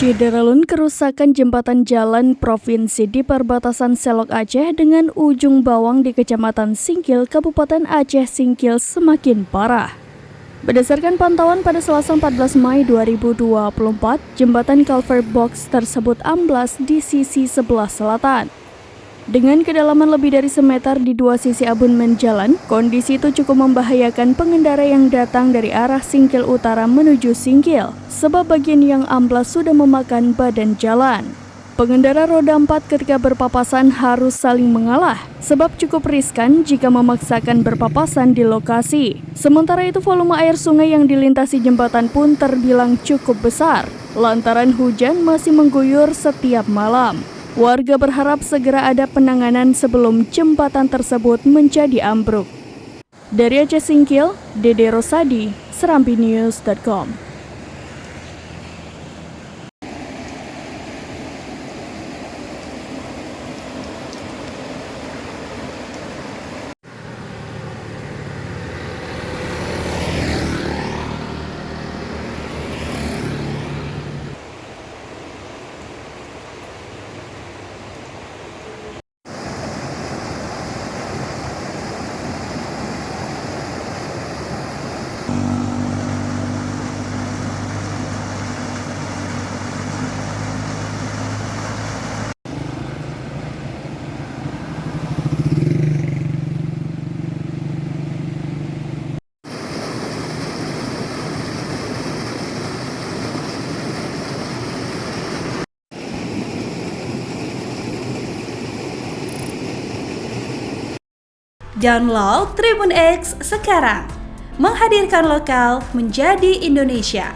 Syideralun kerusakan jembatan jalan provinsi di perbatasan Selok Aceh dengan ujung Bawang di Kecamatan Singkil, Kabupaten Aceh Singkil semakin parah. Berdasarkan pantauan pada Selasa 14 Mei 2024, jembatan Culvert Box tersebut amblas di sisi sebelah selatan. Dengan kedalaman lebih dari semeter di dua sisi abunmen jalan, kondisi itu cukup membahayakan pengendara yang datang dari arah Singkil Utara menuju Singkil, sebab bagian yang amblas sudah memakan badan jalan. Pengendara roda 4 ketika berpapasan harus saling mengalah, sebab cukup riskan jika memaksakan berpapasan di lokasi. Sementara itu volume air sungai yang dilintasi jembatan pun terbilang cukup besar, lantaran hujan masih mengguyur setiap malam. Warga berharap segera ada penanganan sebelum jembatan tersebut menjadi ambruk. Dari Aceh Singkil, Dede Rosadi, serambinews.com. Download Tribun X sekarang, menghadirkan lokal menjadi Indonesia.